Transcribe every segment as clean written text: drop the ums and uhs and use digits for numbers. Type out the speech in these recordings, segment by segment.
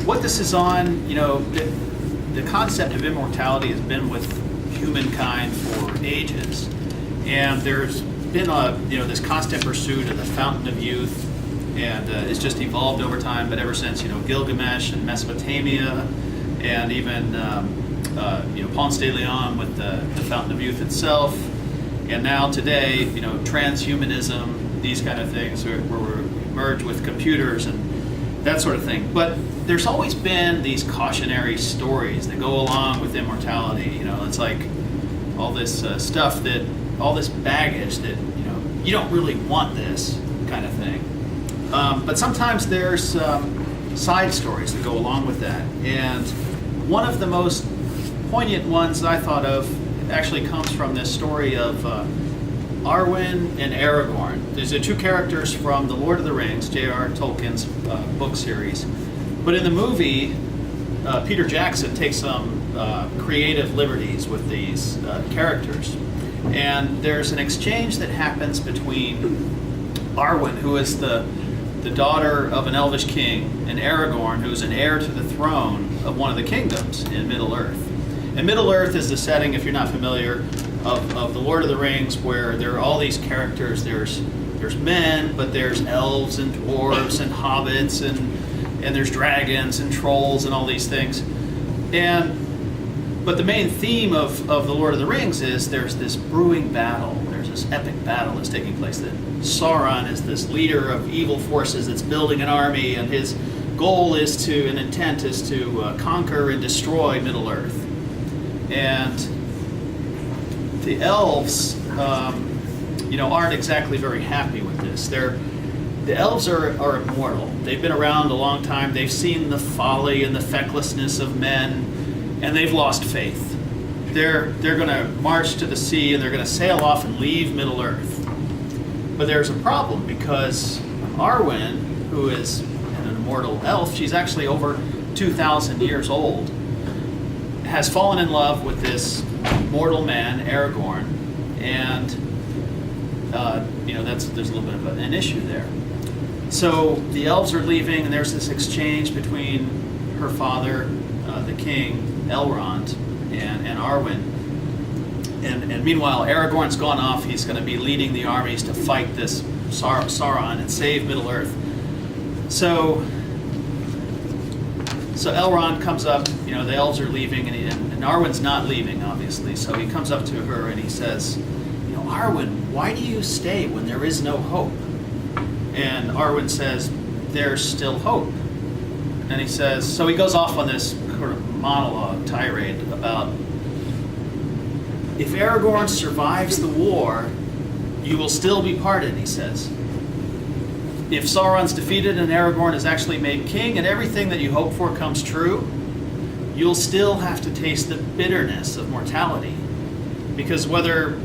what this is on, the concept of immortality has been with humankind for ages, and there's been this constant pursuit of the fountain of youth, and it's just evolved over time. But ever since Gilgamesh and Mesopotamia, and even Ponce de Leon with the fountain of youth itself, and now today transhumanism, these kind of things where we're merged with computers and that sort of thing. But there's always been these cautionary stories that go along with immortality. It's like all this stuff all this baggage that you don't really want this kind of thing. But sometimes there's side stories that go along with that. And one of the most poignant ones I thought of actually comes from this story of Arwen and Aragorn. These are two characters from The Lord of the Rings, J.R. Tolkien's book series. But in the movie, Peter Jackson takes some creative liberties with these characters. And there's an exchange that happens between Arwen, who is the daughter of an elvish king, and Aragorn, who's an heir to the throne of one of the kingdoms in Middle-earth. And Middle-earth is the setting, if you're not familiar, of The Lord of the Rings, where there are all these characters. There's men, but there's elves and dwarves and hobbits, and there's dragons and trolls and all these things. But the main theme of The Lord of the Rings is there's this brewing battle. There's this epic battle that's taking place. That Sauron is this leader of evil forces that's building an army, and his goal and intent is to conquer and destroy Middle-earth. And the elves, aren't exactly very happy with this. The elves are immortal. They've been around a long time. They've seen the folly and the fecklessness of men, and they've lost faith. They're going to march to the sea, and they're going to sail off and leave Middle-earth. But there's a problem, because Arwen, who is an immortal elf, she's actually over 2,000 years old, has fallen in love with this mortal man, Aragorn, and there's a little bit of an issue there. So the elves are leaving, and there's this exchange between her father, the king, Elrond, and Arwen. And meanwhile, Aragorn's gone off. He's going to be leading the armies to fight this Sauron and save Middle-earth. So Elrond comes up. The elves are leaving, and Arwen's not leaving, obviously. So he comes up to her and he says, Arwen, why do you stay when there is no hope? And Arwen says, there's still hope. And he says, so he goes off on this sort of monologue, tirade about, if Aragorn survives the war, you will still be parted, he says. If Sauron's defeated and Aragorn is actually made king and everything that you hope for comes true, you'll still have to taste the bitterness of mortality. Because whether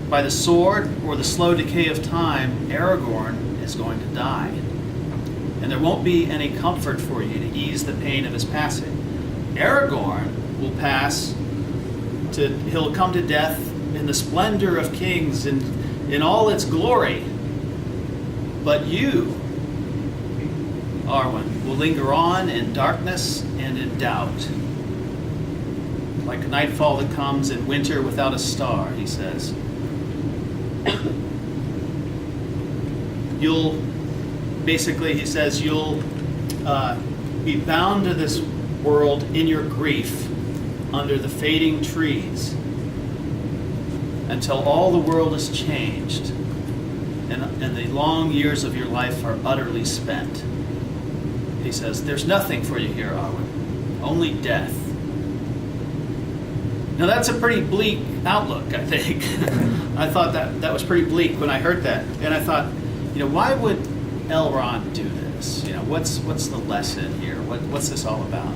by the sword or the slow decay of time, Aragorn is going to die. And there won't be any comfort for you to ease the pain of his passing. Aragorn will he'll come to death in the splendor of kings and in all its glory. But you, Arwen, will linger on in darkness and in doubt. Like nightfall that comes in winter without a star, he says. He says, you'll be bound to this world in your grief under the fading trees until all the world is changed and the long years of your life are utterly spent. He says, there's nothing for you here, Arwen, only death. Now that's a pretty bleak outlook, I think. I thought that was pretty bleak when I heard that. And I thought, why would Elrond do this? What's the lesson here? What's this all about?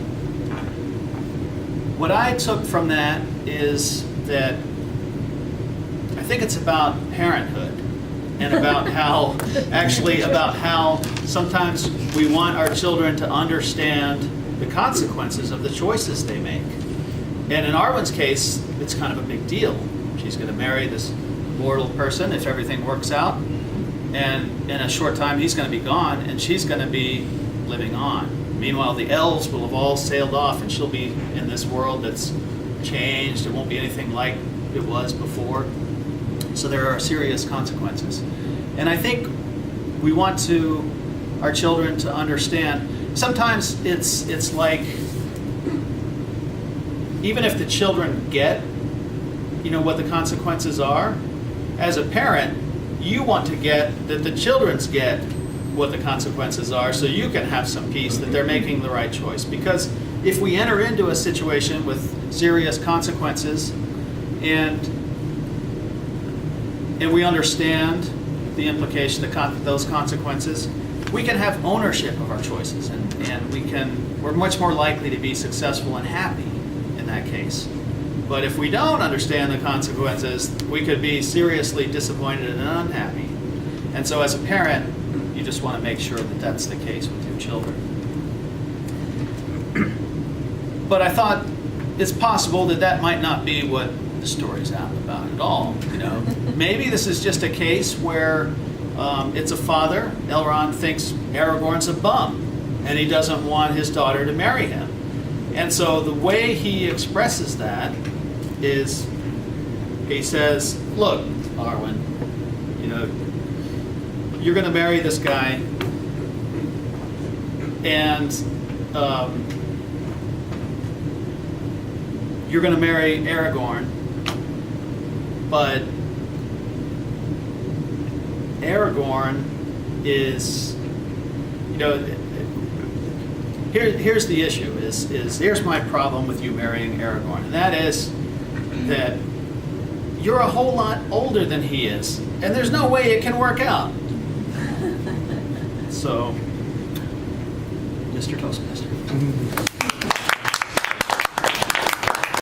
What I took from that is that I think it's about parenthood and about how sometimes we want our children to understand the consequences of the choices they make. And in Arwen's case, it's kind of a big deal. She's going to marry this mortal person if everything works out. And in a short time, he's going to be gone, and she's going to be living on. Meanwhile, the elves will have all sailed off, and she'll be in this world that's changed. It won't be anything like it was before. So there are serious consequences. And I think we want our children to understand, sometimes it's like, even if the children get, what the consequences are, as a parent, you want to get that the children's get what the consequences are, so you can have some peace that they're making the right choice. Because if we enter into a situation with serious consequences and we understand the implication, those consequences, we can have ownership of our choices, and we're much more likely to be successful and happy in that case. But if we don't understand the consequences, we could be seriously disappointed and unhappy. And so as a parent, you just want to make sure that that's the case with your children. But I thought it's possible that might not be what the story's out about at all. Maybe this is just a case where it's a father. Elrond thinks Aragorn's a bum, and he doesn't want his daughter to marry him. And so the way he expresses that is, he says, "Look, Arwen, you're going to marry this guy, and you're going to marry Aragorn, but Aragorn is, here's the issue, is here's my problem with you marrying Aragorn, and that is that you're a whole lot older than he is, and there's no way it can work out." So, Mr. Toastmaster.